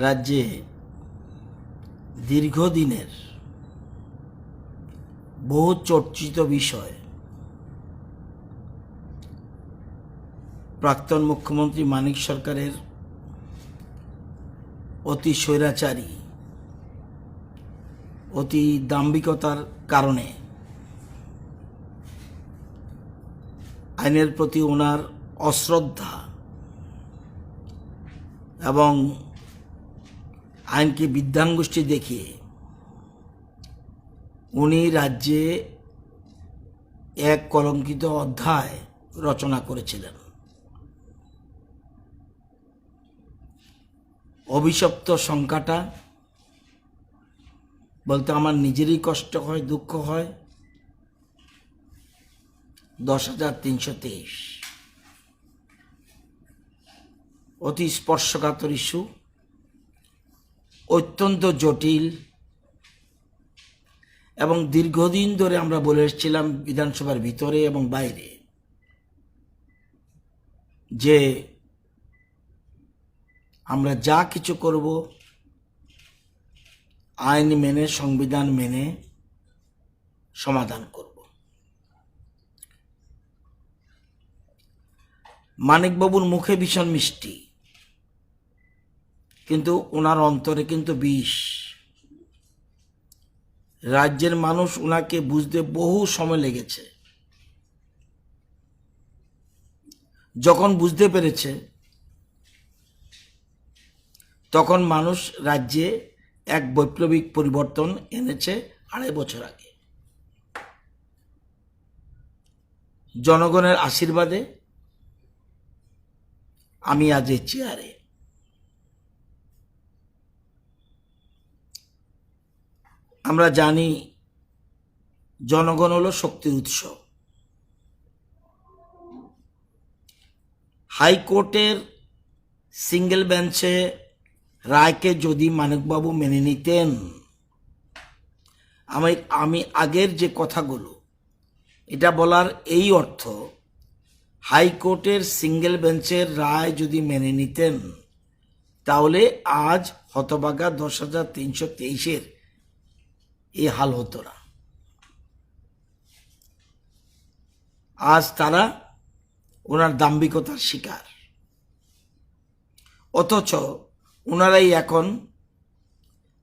রাজ্যে দীর্ঘদিনের বহু চর্চিত বিষয় প্রাক্তন মুখ্যমন্ত্রী মানিক সরকারের অতি স্বৈরাচারী অতি দাম্ভিকতার কারণে আইনের প্রতি ওনার অশ্রদ্ধা এবং আইনকে বিদ্যাঙ্গুষ্ঠী দেখিয়ে উনি রাজ্যে এক কলঙ্কিত অধ্যায় রচনা করেছিলেন। অভিশপ্ত সংখ্যাটা বলতে আমার নিজেরই কষ্ট হয়, দুঃখ হয়। 10,323 অতি স্পর্শকাতর ইস্যু, অত্যন্ত জটিল এবং দীর্ঘদিন ধরে আমরা বলে এসেছিলাম বিধানসভার ভিতরে এবং বাইরে যে আমরা যা কিছু করব আইন মেনে, সংবিধান মেনে সমাধান করব। মানিকবাবুর মুখে ভীষণ মিষ্টি, কিন্তু ওনার অন্তরে কিন্তু বিষ। রাজ্যের মানুষ ওনাকে বুঝতে বহু সময় লেগেছে। যখন বুঝতে পেরেছে তখন মানুষ রাজ্যে এক বৈপ্লবিক পরিবর্তন এনেছে 2.5 বছর আগে। জনগণের আশীর্বাদে আমি আজ এই চেয়ারে। আমরা জানি জনগণ হলো শক্তির উৎস। হাইকোর্টের সিঙ্গেল বেঞ্চে রায়কে যদি মানিকবাবু মেনে নিতেন, আমি আগের যে কথাগুলো এটা বলার এই অর্থ, হাইকোর্টের সিঙ্গেল বেঞ্চের রায় যদি মেনে নিতেন তাহলে আজ হতভাগা 10,323-এর এই হাল হতো না। আজ তারা ওনার দাম্ভিকতার শিকার, অথচ ওনারাই এখন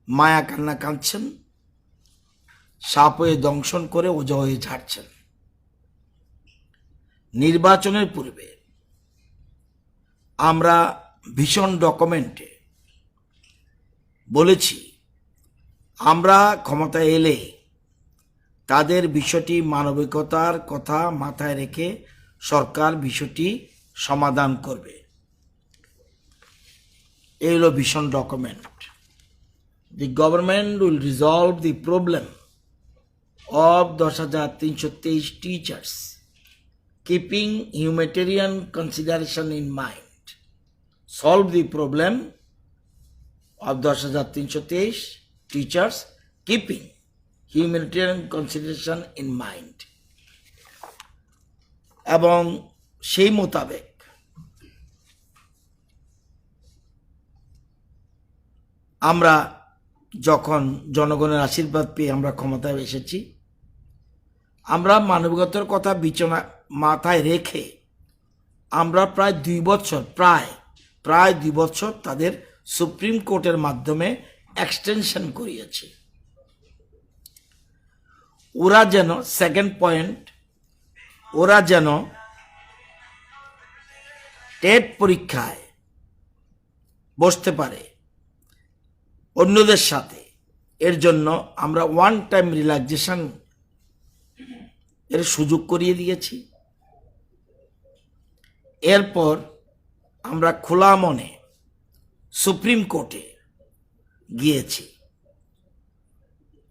মায়া কান্না কাঁদছেন, সাপ হয়ে দংশন করে ওজা হয়ে ঝাড়ছেন। নির্বাচনের পূর্বে আমরা ভীষণ ডকুমেন্টে বলেছি আমরা ক্ষমতায় এলে তাদের বিষয়টি মানবিকতার কথা মাথায় রেখে সরকার বিষয়টি সমাধান করবে। এই হলো ভীষণ document. The government will resolve the problem of 10,323 teachers, keeping humanitarian consideration in mind. Solve the problem of 10,323 teachers, keeping humanitarian consideration in mind. এবং সেই মোতাবেক আমরা যখন জনগণের আশীর্বাদ পেয়ে আমরা ক্ষমতায় এসেছি, আমরা মানবিকতার কথা মাথায় রেখে আমরা প্রায় 2 বছর প্রায় 2 বছর তাদের সুপ্রিম কোর্টের মাধ্যমে এক্সটেনশন করিয়েছি। ওরা যেন সেকেন্ড পয়েন্ট, ওরা যেন টেট পরীক্ষায় বসতে পারে অন্যদের সাথে, এর জন্য আমরা ওয়ান টাইম রিল্যাক্সেশন এর সুযোগ করিয়ে দিয়েছি। এরপর আমরা খোলা মনে সুপ্রিম কোর্টে গিয়েছি।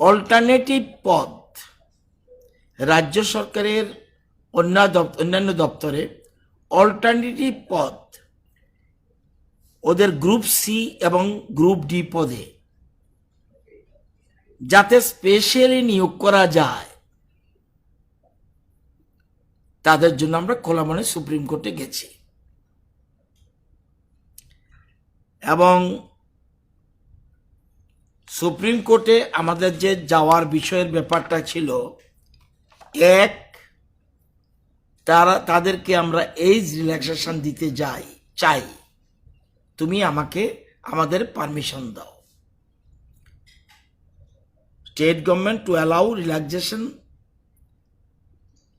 অল্টারনেটিভ পথ রাজ্য সরকারের অন্যান্য দপ্তরে অল্টারনেটিভ পদ ওদের গ্রুপ সি এবং গ্রুপ ডি পদে যাতে স্পেশালি নিয়োগ করা যায় তাদের জন্য আমরা খোলা মনে সুপ্রিম কোর্টে গেছি এবং সুপ্রিম কোর্টে আমাদের যে যাওয়ার বিষয়ের ব্যাপারটা ছিল, এক, তাদেরকে আমরা এজ রিল্যাক্সেশন দিতে চাই, তুমি আমাদের পারমিশন দাও। State government to allow relaxation,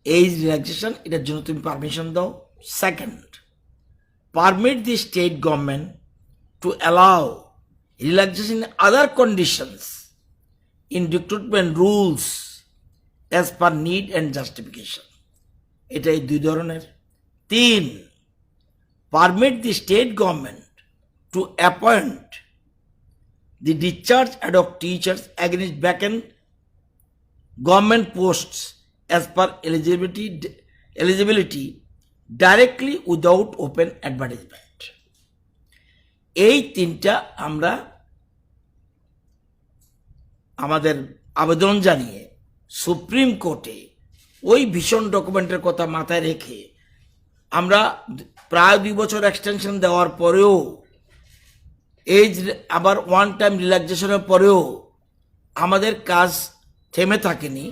age relaxation, এটার জন্য তুমি পারমিশন দাও। Second, permit the state government to allow relaxation in other conditions in recruitment rules as per need and justification. এটাই দুই ধরনের। তিন, permit the state government to appoint the discharge ad hoc teachers against vacant government posts as per eligibility directly without open advertisement. এই তিনটা আমরা আমাদের আবেদন জানিয়ে সুপ্রিম কোর্টে ওই ভীষণ ডকুমেন্টের কথা মাথায় রেখে আমরা প্রায় 2 বছর এক্সটেনশন দেওয়ার পরেও, এজ আবার ওয়ান টাইম রিল্যাক্সেশনের পরেও আমাদের কাজ থেমে থাকেনি।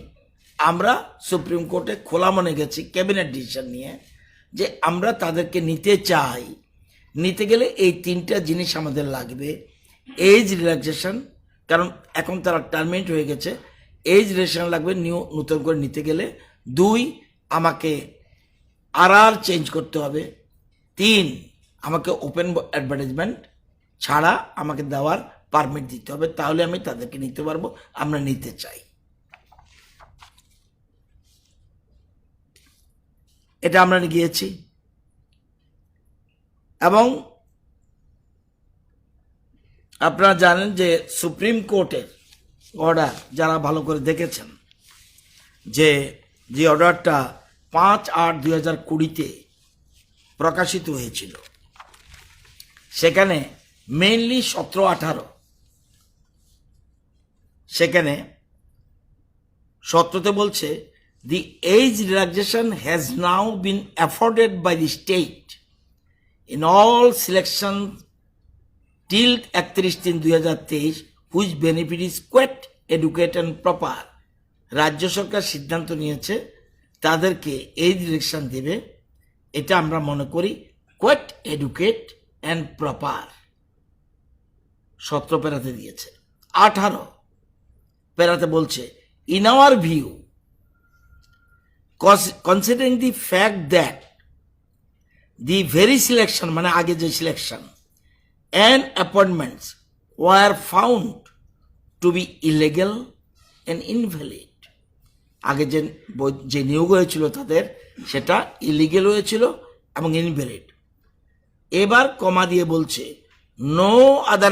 আমরা সুপ্রিম কোর্টে খোলা মনে গেছি ক্যাবিনেট ডিসিশন নিয়ে যে আমরা তাদেরকে নিতে চাই। নিতে গেলে এই তিনটা জিনিস আমাদের লাগবে। এজ রিল্যাক্সেশন, কারণ এখন তারা টার্মিনেট হয়ে গেছে, এজ রিল্যাক্সেশন লাগবে নতুন করে নিতে গেলে। 2, আমাকে আর চেঞ্জ করতে হবে। 3, আমাকে ওপেন অ্যাডভার্টাইজমেন্ট ছাড়া আমাকে দেওয়ার পারমিট দিতে হবে, তাহলে আমি তাদেরকে নিতে পারবো। আমরা নিতে চাই। এটা আমরা গিয়েছি এবং আপনারা জানেন যে সুপ্রিম কোর্টের অর্ডার, যারা ভালো করে দেখেছেন, যে অর্ডারটা 5/8/2020 প্রকাশিত হয়েছিল, সেখানে মেইনলি 17-18, সেখানে 17তে বলছে, the age relaxation has now been afforded by the state in all selections till 31/3/2023 which benefit is quite adequate and proper. রাজ্য সরকার সিদ্ধান্ত নিয়েছে তাদেরকে এজ রিল্যাক্সেশন দেবে। এটা আমরা মনে করি কোয়াইট এডুকেট অ্যান্ড প্রপার। 17 প্যারাতে দিয়েছে। 18 প্যারাতে বলছে, in our view, considering the fact that the very selection, মানে আগে যে selection and appointments were found to be illegal and invalid, আগে যে নিয়োগ হয়েছিল তাদের সেটা ইলিগেল হয়েছিল এবং ইনভ্যালিড। এবার কমা দিয়ে বলছে, no other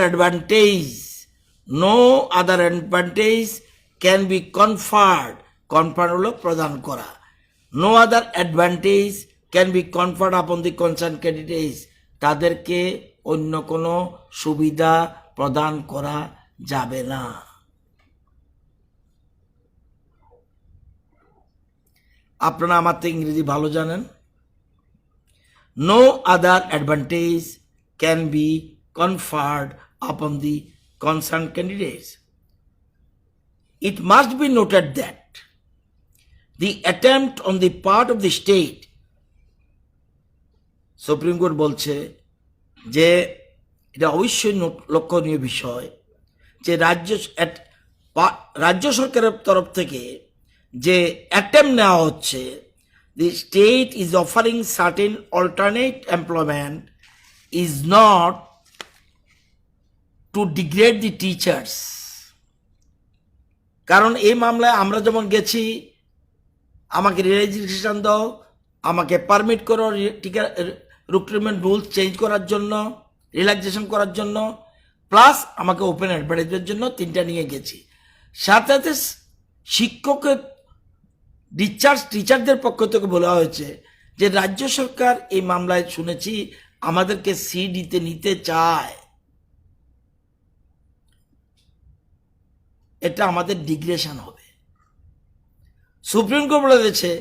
advantage can be conferred, হলো প্রদান করা, no other advantage can be conferred upon the concerned candidates, তাদেরকে অন্য কোনো সুবিধা প্রদান করা যাবে না। আপনারা আমার তো ইংরেজি ভালো জানেন। no other advantage can be conferred upon the concerned candidates. It must be noted that the attempt on the part of the state, supreme court বলছে যে এটা অবশ্যই লক্ষণীয় বিষয় যে রাজ্য সরকারের তরফ থেকে যে অ্যাটেম্প নেওয়া হচ্ছে, the state is offering certain alternate employment is not to degrade the teachers. কারণ এই মামলায় আমরা যেমন গেছি, আমাকে রিল্যাক্সেশন দাও, আমাকে পারমিট করো রিক্রুটমেন্ট রুলস চেঞ্জ করার জন্য, রিল্যাক্সেশন করার জন্য, প্লাস আমাকে ওপেন অ্যাডভার্টাইজমেন্টের জন্য, 3টা নিয়ে গেছি। সাথে সাথে শিক্ষকের টিচারদের পক্ষ থেকে বলা হয়েছে যে রাজ্য সরকার এই মামলায় শুনেছি আমাদেরকে সিডিতে নিতে চায়, এটা আমাদের ডিগ্রেশন হবে। সুপ্রিম কোর্ট বলেছে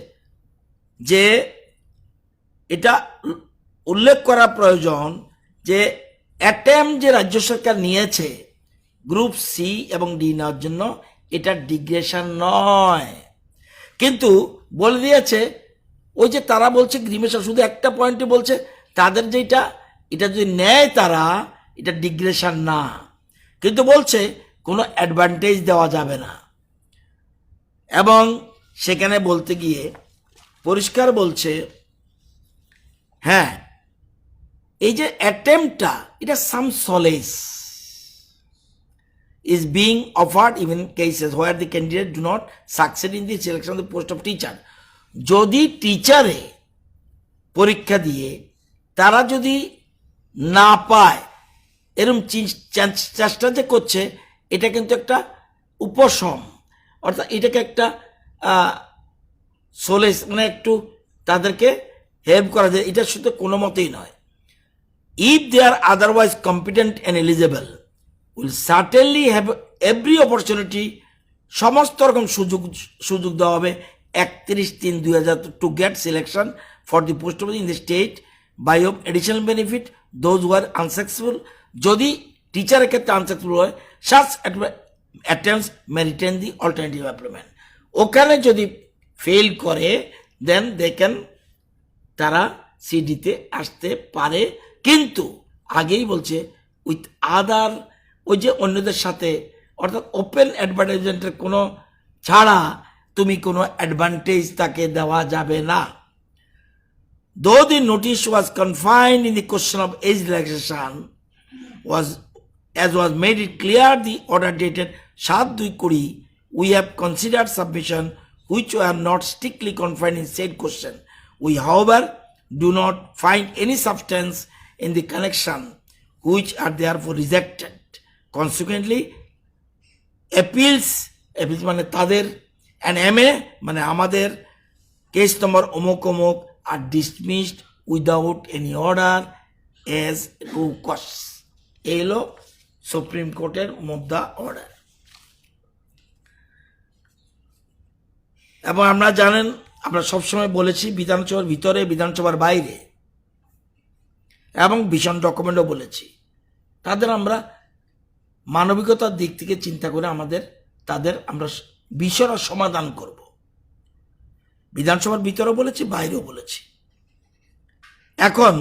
যে এটা উল্লেখ করা প্রয়োজন যে অ্যাটেম্প যে রাজ্য সরকার নিয়েছে গ্রুপ সি এবং ডি নেওয়ার জন্য এটা ডিগ্রেশন নয়। কিন্তু বলে দিয়েছে ওই যে তারা বলছে ডিগ্রেশন, শুধু একটা পয়েন্টে বলছে তাদের যেটা এটা যদি নেয় তারা এটা ডিগ্রেশন না, কিন্তু বলছে কোনো অ্যাডভান্টেজ দেওয়া যাবে না। এবং সেখানে বলতে গিয়ে পরিষ্কার বলছে হ্যাঁ এই যে অ্যাটেম্পটা এটা সাম সলেস is being offered even cases where the candidate do not succeed in the selection of the post of teacher. যদি টিচারে পরীক্ষা দিয়ে তারা যদি না পায়, এরকম চেষ্টা যে করছে এটা কিন্তু একটা উপশম, অর্থাৎ এটাকে একটা সোলেস মানে একটু তাদেরকে হেল্প করা যায়, এটা শুধু কোনো মতেই নয়। If they are otherwise competent and eligible will certainly have every opportunity, সমস্ত রকম সুযোগ দেওয়া হবে 31/3/2000 to get selection for the post in the state by of additional benefit those who are unsuccessful. যদি টিচারের ক্ষেত্রে আনসাকসেসফুল হয় such attempts may retain the alternative employment. ওখানে যদি ফেল করে দেন they can তারা সিডিতে আসতে পারে, কিন্তু আগেই বলছে উইথ আদার ওই যে অন্যদের সাথে, অর্থাৎ ওপেন অ্যাডভার্টাইজমেন্টের কোনো ছাড়া তুমি কোনো অ্যাডভান্টেজ তাকে দেওয়া যাবে না। Though the notice was confined in the question of age relaxation was made it clear the order dated 7/2/20, we have considered submission which were not strictly confined in said question. We however do not find any substance in the connection which are therefore rejected. Consequently, appeals মানে তাদের and MA মানে আমাদের case number অমুক অমুক are dismissed without any order as to cause. এই হলো supreme কোর্টের মুদ্রা অর্ডার। এবং আমরা জানেন, আমরা সবসময় বলেছি বিধানসভার ভিতরে বিধানসভার বাইরে এবং ভীষণ ডকুমেন্টও বলেছি, তাদের আমরা মানবিকতার দিক থেকে চিন্তা করে তাদের আমরা বিষয়টা সমাধান করব। বিধানসভার ভিতরেও বলেছি, বাইরেও বলেছি। এখন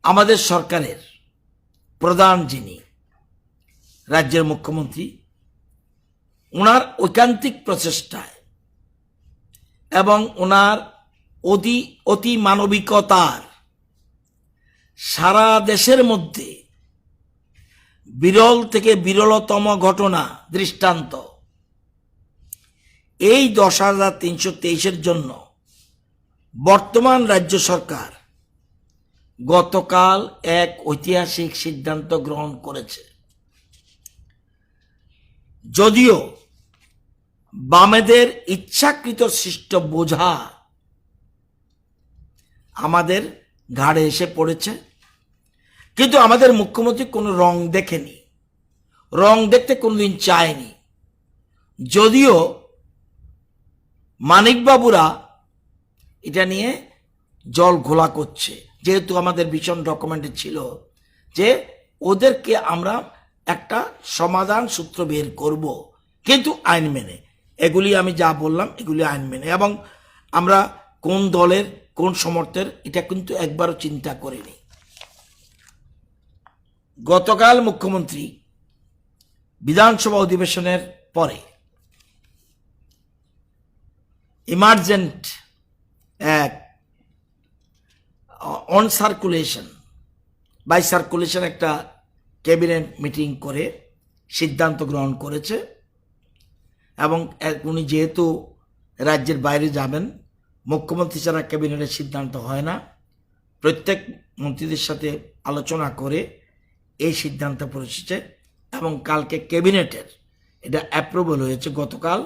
আমাদের সরকারের প্রধান যিনি রাজ্যের মুখ্যমন্ত্রী, ওনার ঐকান্তিক প্রচেষ্টায় এবং ওনার অতি মানবিকতার সারা দেশের মধ্যে বিরল থেকে বিরলতম ঘটনা দৃষ্টান্ত এই 10,323 জন্য বর্তমান রাজ্য সরকার গতকাল এক ঐতিহাসিক সিদ্ধান্ত গ্রহণ করেছে। যদিও বামেদের ইচ্ছাকৃত সৃষ্ট বোঝা আমাদের ঘাড়ে এসে পড়েছে, কিন্তু আমাদের মুখ্যমন্ত্রী কোনো রং দেখেনি, রং দেখতে কোনোদিন চায়নি। যদিও মানিকবাবুরা এটা নিয়ে জল ঘোলা করছে, যেহেতু আমাদের ভীষণ ডকুমেন্টে ছিল যে ওদেরকে আমরা একটা সমাধান সূত্র বের করব, কিন্তু আইন মেনে। এগুলি আমি যা বললাম এগুলি আইন মেনে, এবং আমরা কোন দলের কোন সমর্থের এটা কিন্তু একবারও চিন্তা করিনি। গতকাল মুখ্যমন্ত্রী বিধানসভা অধিবেশনের পরে ইমার্জেন্ট এক অন সার্কুলেশন বাই সার্কুলেশন একটা ক্যাবিনেট মিটিং করে সিদ্ধান্ত গ্রহণ করেছে। এবং উনি যেহেতু রাজ্যের বাইরে যাবেন, মুখ্যমন্ত্রী ছাড়া ক্যাবিনেটের সিদ্ধান্ত হয় না, প্রত্যেক মন্ত্রীদের সাথে আলোচনা করে এই সিদ্ধান্ত পৌঁছেছে এবং কালকে ক্যাবিনেটের এটা অ্যাপ্রুভাল হয়েছে। গতকাল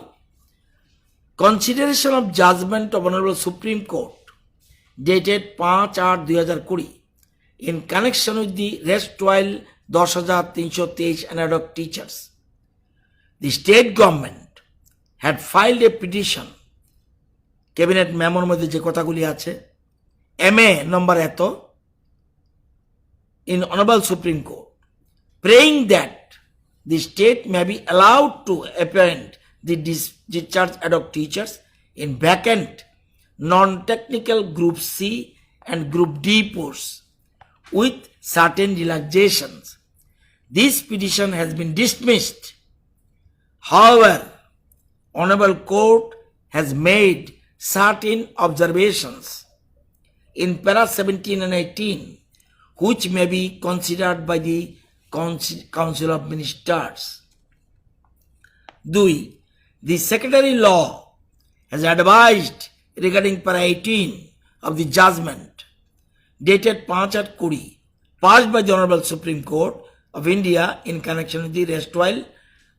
consideration of judgment of honourable supreme court dated 5/8/2020 in connection with the rest trial 10,323 and ad hoc teachers, the state government had filed a petition, cabinet মেমোর মধ্যে যে কথাগুলি আছে, MA নম্বর এত, in Honorable Supreme Court, praying that the state may be allowed to appoint the discharged ad hoc teachers in vacant non-technical Group C and Group D posts with certain relaxations. This petition has been dismissed. However, Honorable Court has made certain observations in para 17 and 18 which may be considered by the Council of Ministers. 2. The Secretary Law has advised regarding para 18 of the judgment dated 5/8/20 passed by the Honorable Supreme Court of India in connection with the erstwhile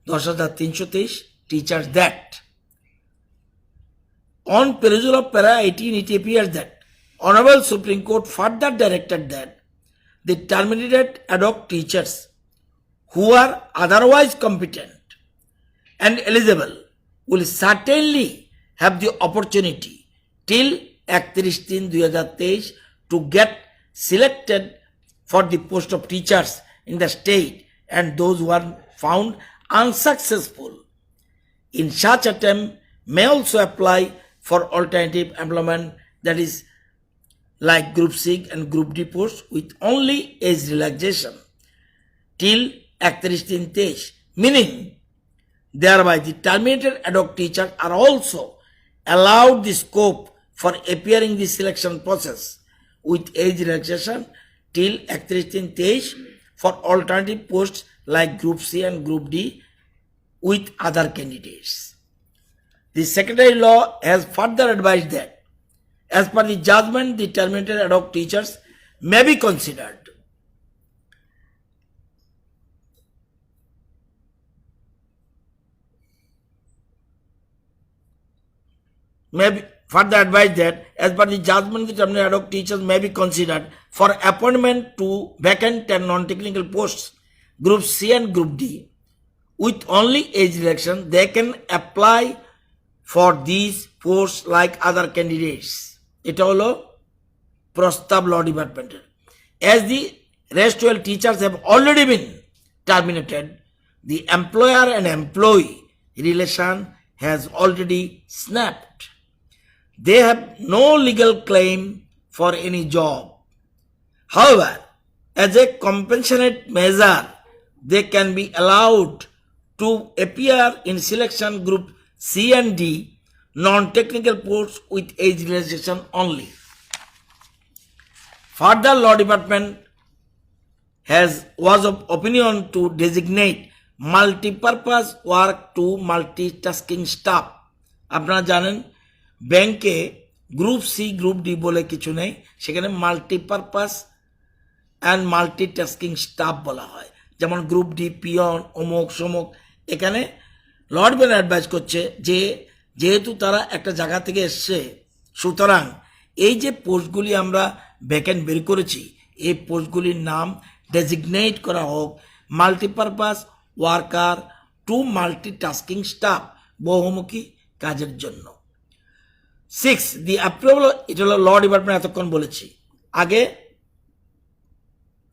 10,323 Teachers Act. On perusal of para 18, it appears that Honorable Supreme Court further directed that the terminated ad hoc teachers who are otherwise competent and eligible will certainly have the opportunity till 31/3/2023 to get selected for the post of teachers in the state, and those who are found unsuccessful in such attempt may also apply for alternative employment, that is like Group C and Group D posts with only age relaxation till 31/3/23, meaning thereby the terminated ad hoc teachers are also allowed the scope for appearing in the selection process with age relaxation till 31/3/23 for alternative posts like Group C and Group D with other candidates. The Secretary Law has further advised that, as per the judgment, the terminated ad hoc teachers may be considered for appointment to vacant and non-technical posts, Group C and Group D, with only age relaxation. They can apply for these posts like other candidates. এটা হলো প্রস্তাব ল ডিপার্টমেন্টের। As the rest 12 teachers have already been terminated, the employer and employee relation has already snapped. They have no legal claim for any job. However, as a compensatory measure, they can be allowed to appear in selection Group C and D non-technical posts with age relaxation only. Further, Law Department was of opinion to designate multi-purpose work to multitasking staff. আপনারা জানেন ব্যাংকে group C group D বলে কিছু নেই, সেখানে multipurpose and multitasking staff বলা হয়, যেমন গ্রুপ ডি পিয়ন অমুক সমুক। এখানে লর্ড বেন অ্যাডভাইস করছে যে যেহেতু তারা একটা জায়গা থেকে এসছে, সুতরাং এই যে পোস্টগুলি আমরা ভ্যাকেন্ট বের করেছি এই পোস্টগুলির নাম ডেজিগনেট করা হোক multipurpose worker two multitasking staff, বহুমুখী কাজের জন্য। 6. দি অ্যাপ্রুভাল, এটা হলো ল ডিপার্টমেন্ট এতক্ষণ বলেছি, আগে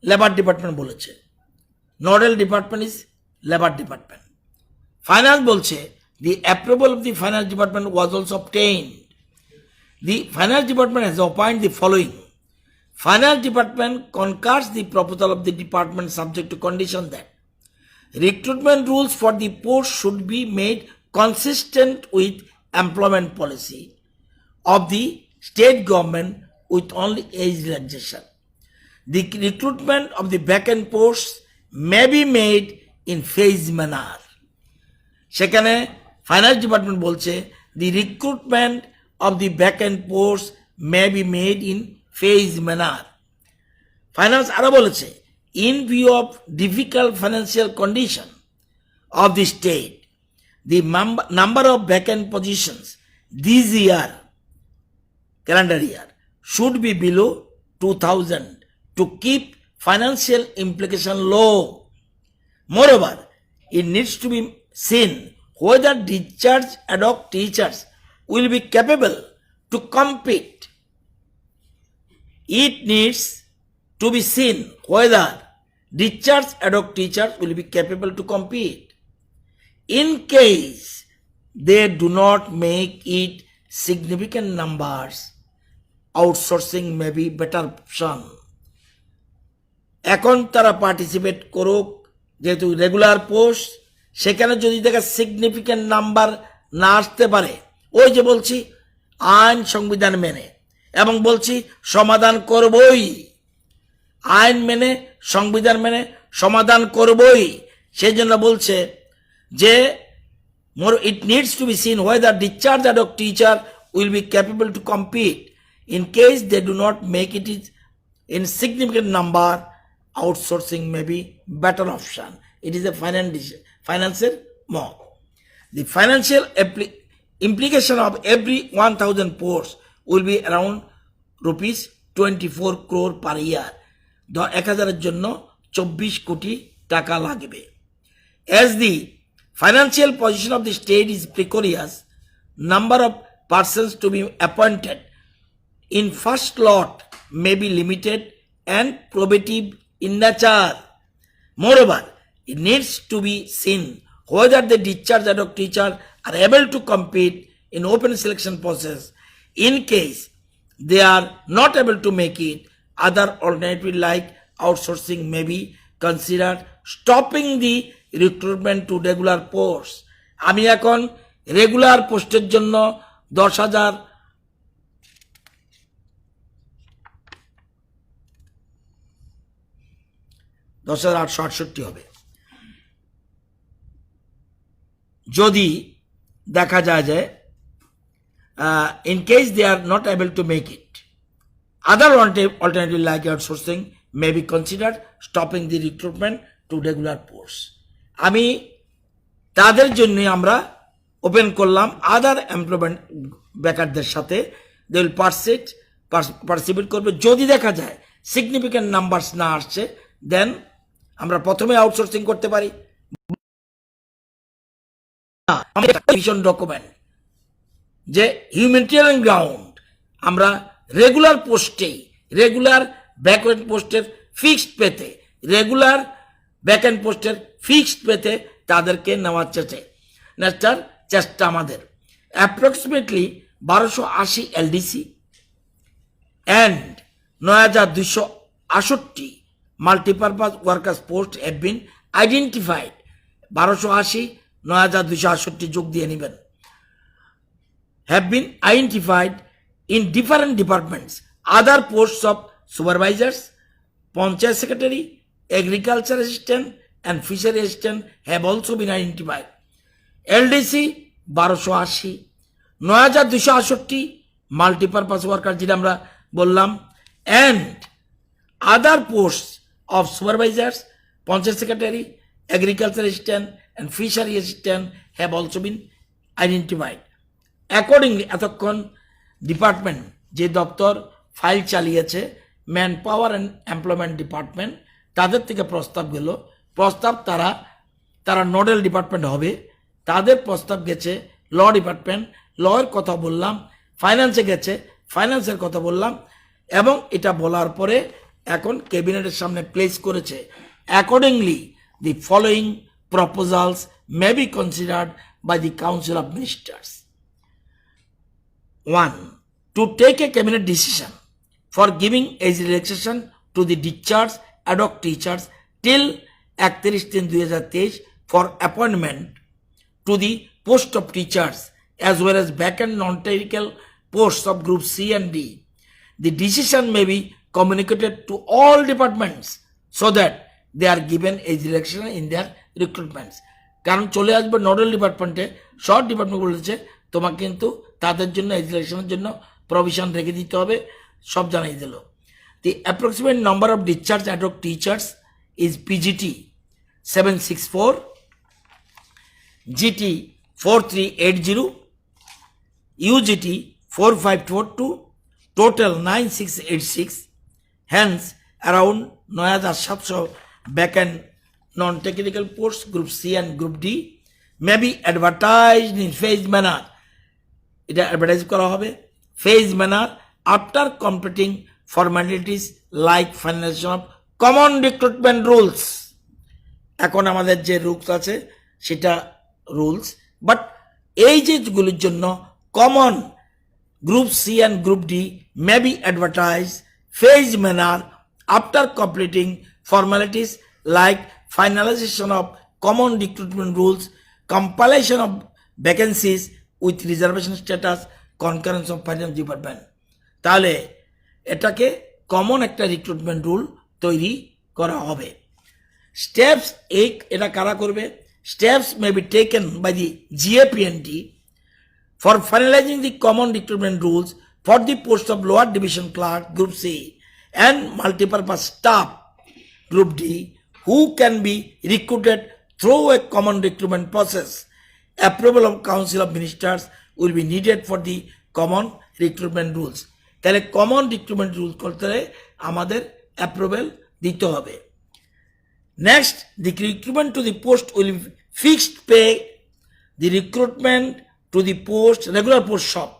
লেবার ডিপার্টমেন্ট বলেছে। Nodal department is labour department. Finance বলছে the approval of the finance department was also obtained. The finance department has appointed the following. Finance department concurs the proposal of the department subject to condition that recruitment rules for the post should be made consistent with employment policy of the state government with only age relaxation. The recruitment of the vacant posts may be made in phased manner. সেখানে finance department বলছে the recruitment of the vacant post may be made in phase manner. Finance আরও বলেছে in view of difficult financial condition of the state the number of vacant positions this year, calendar year, should be below 2,000 to keep financial implication low. Moreover, it needs to be seen whether discharged ad hoc teachers will be capable to compete. It needs to be seen whether discharged ad hoc teachers will be capable to compete. In case they do not make it significant numbers, outsourcing may be better option. এখন তারা participate করুক, যেহেতু regular post, সেখানে যদি দেখে significant number না আসতে পারে, ওই যে বলছি আইন সংবিধান মেনে, এবং বলছি সমাধান করবই, আইন মেনে সংবিধান মেনে সমাধান করবই। সেই জন্য বলছে যে it needs to be seen whether discharged ad hoc teacher will be capable to compete. In case they do not make it in significant number, outsourcing may be better option. It is a financial mock. The financial implication of every 1000 posts will be around rupees 24 crore per year. 1000 জন্য 24 কোটি টাকা লাগবে। As the financial position of the state is precarious, number of persons to be appointed in first lot may be limited and probative in nature. Moreover, it needs to be seen whether the discharged ad hoc teacher are able to compete in open selection process. In case they are not able to make it, other alternative like outsourcing may be considered, stopping the recruitment to regular post. আমি এখন regular পোস্টের জন্য 10,868 হবে। যদি দেখা যায় যে in case they are not able to make it, other alternative like outsourcing may be considered, stopping the recruitment to regular posts. আমি তাদের জন্য আমরা ওপেন করলাম আদার এমপ্লয়মেন্ট বেকারদের সাথে, দে উইল পার্টিসিপেট করবে। যদি দেখা যায় সিগনিফিক্যান্ট নাম্বারস না আসছে, দেন আমরা প্রথমে আউটসোর্সিং করতে পারি। ভিশন ডকুমেন্ট যে হিউম্যানিটেরিয়ান গ্রাউন্ড, আমরা রেগুলার পোস্টেই, রেগুলার ব্যাকওয়ার্ড পোস্টের ফিক্সড পেতে, রেগুলার ব্যাকএন্ড পোস্টের ফিক্সড পেতে তাদেরকে নেওয়ার চেষ্টা আমাদের। Approximately 1280 LDC and 9268 multipurpose workers post have been identified. 1280 9268 যোগ দিয়ে নেবেন। Have been identified in different departments. Other posts of supervisors, panchayat secretary, agriculture assistant and fishery assistant have also been identified. LDC 1280, 9268 multi-purpose worker যেটা আমরা বললাম, and other posts of supervisors, panchayat secretary, agriculture assistant and fishery assistant have also been identified. Accordingly, এতক্ষণ department যে দপ্তর file চালিয়েছে, man power and employment department, তাদের থেকে প্রস্তাব গেল। প্রস্তাব তারা নোডাল ডিপার্টমেন্ট হবে, তাদের প্রস্তাব গেছে ল ডিপার্টমেন্ট, লয়ের কথা বললাম। ফাইন্যান্সে গেছে, ফাইন্যান্সের কথা বললাম। এবং এটা বলার পরে এখন ক্যাবিনেটের সামনে প্লেস করেছে। Accordingly the following proposals may be considered by the council of ministers. 1. To take a cabinet decision for giving age relaxation to the discharged ad hoc teachers till 31/3/2023 for appointment to the post of teachers as well as vacant non-technical posts of group C and D. The decision may be communicated to all departments so that they are given age relaxation in their recruitments. কারণ চলে আসবে nodal ডিপার্টমেন্টে, সব department বলেছে তোমাকে কিন্তু তাদের জন্য এজ রিল্যাক্সেশনের জন্য প্রভিশন রেখে দিতে হবে, সব জানাই দিল। The approximate number of discharged ad hoc teachers is PGT 764, GT 4380, UGT 4542, total 9686. Hence, around 9700 vacant non-technical posts, Group C and Group D, may be advertised in phased manner. এটা advertise করা হবে phased manner after completing formalities like finalization of common recruitment rules, এখন আমাদের যে rules আছে সেটা rules, but এই যেগুলির জন্য common Group C and Group D may be advertised phased manner after completing formalities like finalization of common recruitment rules, compilation of vacancies with reservation status, concurrence of finance department. তাহলে এটাকে common একটা recruitment rule তৈরি করা হবে। Steps এটা কারা করবে? Steps may be taken by the GAPNT for finalizing the common recruitment rules for the post of lower division clerk Group C and multipurpose staff Group D who can be recruited through a common recruitment process. Approval of Council of Ministers will be needed for the common recruitment rules. তাহলে common recruitment rule করতে আমাদের approval দিতে হবে। Next, the recruitment to the post will be fixed pay. The recruitment to the post, regular post shop,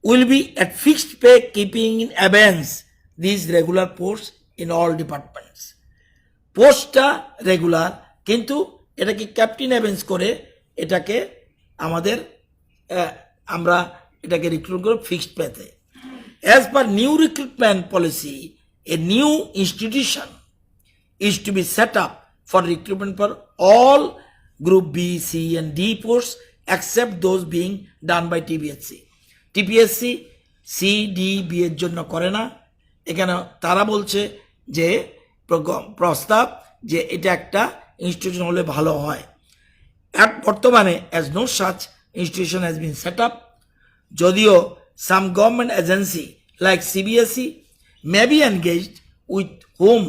will be at fixed pay, keeping in abeyance these regular posts in all departments. পোস্টটা regular, কিন্তু এটাকে captain অ্যাবেন্স করে এটাকে আমাদের আমরা এটাকে recruit করব fixed পেতে। As per new recruitment policy, a new institution is to be set up for recruitment for all Group B, C and D posts except those being done by TPSC. TPSC C, D, B এর জন্য করে না। এখানে তারা বলছে যে প্রস্তাব যে এটা একটা ইনস্টিটিউশন হলে ভালো হয়। বর্তমানে as no such institution has been set up, যদিও some government agency like CBSE may be engaged with whom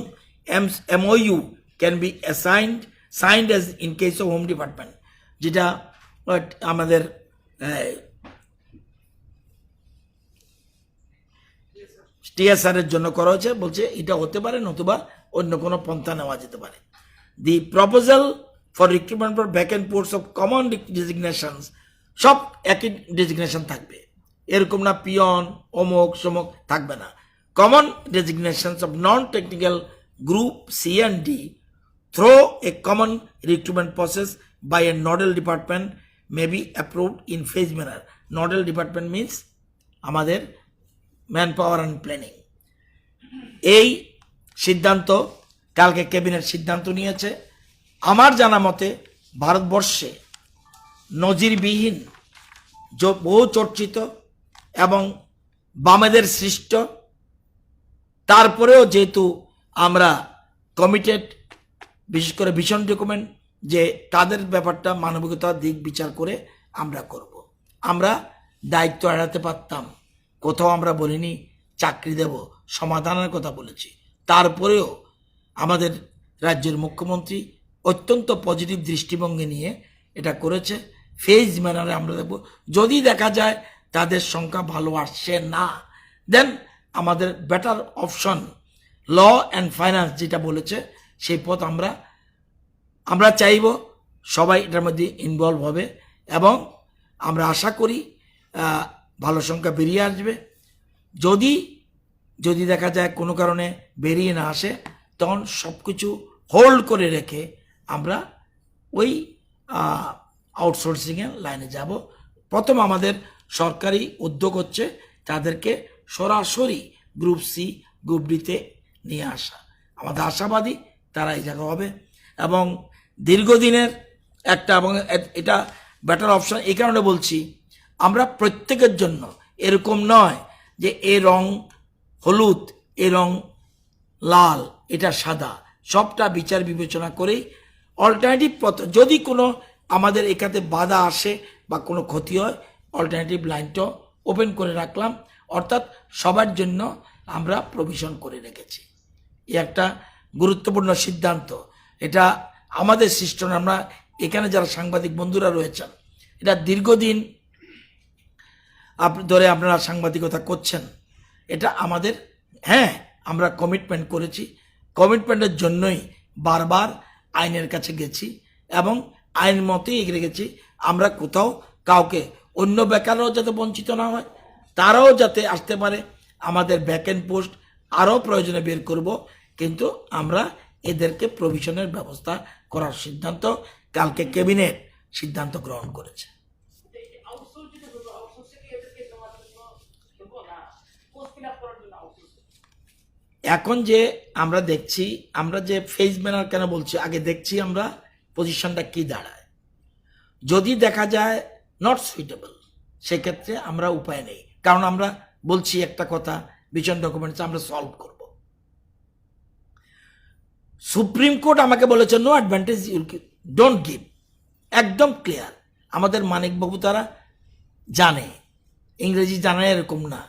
MOU can be signed as in case of Home Department, যেটা আমাদের TSR এর জন্য করা হয়েছে, বলছে এটা হতে পারে, নতুবা অন্য কোনো পন্থা নেওয়া যেতে পারে। The proposal for recruitment for vacant posts of common designations, সব একই ডেজিগনেশন থাকবে, এরকম না পিয়ন অমুক সমক থাকবে না। Common designations of non technical Group C and D through a common recruitment process by a nodal department may be approved in phased manner. Nodal department means আমাদের ম্যান পাওয়ার অ্যান্ড প্ল্যানিং। এই সিদ্ধান্ত কালকে cabinet সিদ্ধান্ত নিয়েছে। আমার জানা মতে ভারতবর্ষে নজিরবিহীন বহু চর্চিত এবং বামেদের সৃষ্ট, তারপরেও যেহেতু আমরা কমিটেড, বিশেষ করে ভিশন ডকুমেন্ট, যে তাদের ব্যাপারটা মানবিকতার দিক বিচার করে আমরা করব। আমরা দায়িত্ব এড়াতে পারতাম, কোথাও আমরা বলিনি চাকরি দেব, সমাধানের কথা বলেছি। তারপরেও আমাদের রাজ্যের মুখ্যমন্ত্রী অত্যন্ত পজিটিভ দৃষ্টিভঙ্গি নিয়ে এটা করেছে। ফেজ ম্যানারে আমরা দেব, যদি দেখা যায় তাদের সংখ্যা ভালো আসছে না, দেন আমাদের better option law and finance যেটা বলেছে সেই পথ আমরা চাইব সবাই এটার মধ্যে ইনভলভ হবে, এবং আমরা আশা করি ভালো সংখ্যা বেরিয়ে আসবে। যদি দেখা যায় কোনো কারণে বেরিয়ে না আসে, তখন সব কিছু হোল্ড করে রেখে আমরা ওই আউটসোর্সিংয়ের লাইনে যাব। প্রথম আমাদের সরকারি উদ্যোগ হচ্ছে তাদেরকে সরাসরি গ্রুপ সি গ্রুপ ডিতে নিয়ে আসা। আমাদের আশাবাদী তারা এই জায়গা হবে, এবং দীর্ঘদিনের একটা, এবং এটা বেটার অপশন এই কারণে বলছি, আমরা প্রত্যেকের জন্য এরকম নয় যে এ রং হলুদ, এ রং লাল, এটা সাদা, সবটা বিচার বিবেচনা করেই অল্টারনেটিভ পথ, যদি কোনো আমাদের এখানে বাধা আসে বা কোনো ক্ষতি হয়, অল্টারনেটিভ লাইনটা ওপেন করে রাখলাম, অর্থাৎ সবার জন্য আমরা প্রভিশন করে রেখেছি। এই একটা গুরুত্বপূর্ণ সিদ্ধান্ত, এটা আমাদের সিস্টেম। আমরা এখানে যারা সাংবাদিক বন্ধুরা রয়েছেন, এটা দীর্ঘদিন ধরে আপনারা সাংবাদিকতা করছেন, এটা আমাদের, হ্যাঁ আমরা কমিটমেন্ট করেছি, কমিটমেন্টের জন্যই বারবার আইনের কাছে গেছি এবং আইন মতেই এগিয়ে গেছি। আমরা কোথাও কাউকে, অন্য বেকাররাও যাতে বঞ্চিত না হয়, তারাও যাতে আসতে পারে। আমাদের ভ্যাকেন্ট পোস্ট আরও প্রয়োজনে বের করব, কিন্তু আমরা এদেরকে প্রভিশনের ব্যবস্থা করার সিদ্ধান্ত কালকে ক্যাবিনেট সিদ্ধান্ত গ্রহণ করেছে। এখন যে আমরা দেখছি, আমরা যে ফেজ ম্যানার কেন বলছি, আগে দেখছি আমরা পজিশনটা কি দাঁড়ায়। যদি দেখা যায় নট সুইটেবল, সেক্ষেত্রে আমরা উপায় নেই, কারণ আমরা বলছি একটা কথা, ভিশন ডকুমেন্টস আমরা সলভ করব। সুপ্রিম কোর্ট আমাকে বলেছে নো অ্যাডভান্টেজ ডোন্ট গিভ, একদম ক্লিয়ার। আমাদের মানিকবাবু তারা জানে, ইংরেজি জানে এরকম না,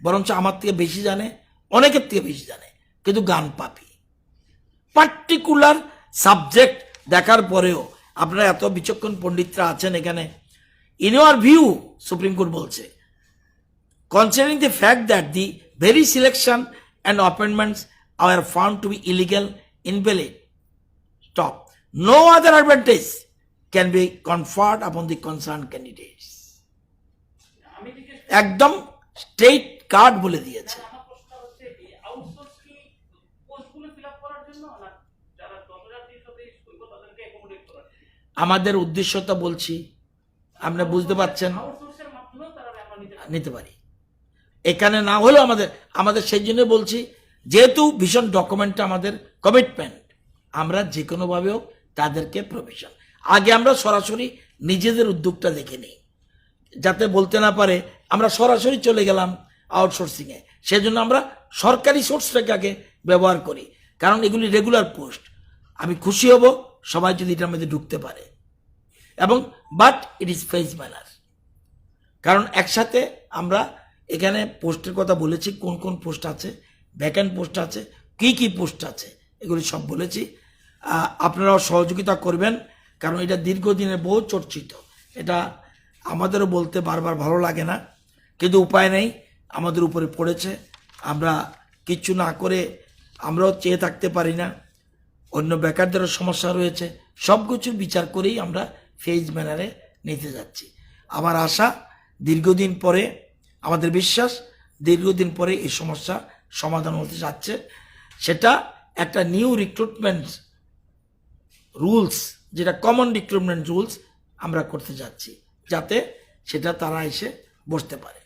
বরঞ্চ আমার থেকে বেশি জানে, অনেকের থেকে বেশি জানে, কিন্তু গান পাপি। পার্টিকুলার সাবজেক্ট দেখার পরেও আপনারা এত বিচক্ষণ পণ্ডিতরা আছেন এখানে, in your view supreme court বলছে, considering the fact that the very selection and appointments are found to be illegal, invalid, stop. No other advantage can be conferred upon the concerned candidates. একদম straight card বলে দিয়েছে। আমাদের উদ্দেশ্য তো বলছি, আপনি বুঝতে পারছেন, নিতে পারি। এখানে না হলেও আমাদের সেই জন্য বলছি, যেহেতু ভীষণ ডকুমেন্টটা আমাদের কমিটমেন্ট, আমরা যে কোনোভাবেও তাদেরকে প্রভিশন, আগে আমরা সরাসরি নিজেদের উদ্যোগটা দেখে নিই, যাতে বলতে না পারে আমরা সরাসরি চলে গেলাম আউটসোর্সিংয়ে। সেজন্য আমরা সরকারি সোর্সটাকে আগে ব্যবহার করি, কারণ এগুলি রেগুলার পোস্ট। আমি খুশি হব সবাই যদি এটার মধ্যে ঢুকতে পারে, এবং but it is phase manner, কারণ একসাথে আমরা এখানে পোস্টের কথা বলেছি, কোন কোন পোস্ট আছে, ভ্যাকেন্ট পোস্ট আছে, কি কি পোস্ট আছে, এগুলি সব বলেছি। আপনারাও সহযোগিতা করবেন, কারণ এটা দীর্ঘদিনের বহু চর্চিত, এটা আমাদেরও বলতে বারবার ভালো লাগে না, কিন্তু উপায় নেই, আমাদের উপরে পড়েছে। আমরা কিচ্ছু না করে আমরাও চেয়ে থাকতে পারি না, অন্য বেকারদেরও সমস্যা রয়েছে, সব কিছু বিচার করেই আমরা ফেজ ম্যানারে নিতে যাচ্ছি। আমার আশা দীর্ঘদিন পরে, আমাদের বিশ্বাস দীর্ঘদিন পরে এই সমস্যা সমাধান হতে যাচ্ছে। সেটা একটা নিউ রিক্রুটমেন্ট রুলস, যেটা কমন রিক্রুটমেন্ট রুলস আমরা করতে যাচ্ছি, যাতে সেটা তারা এসে বসতে পারে।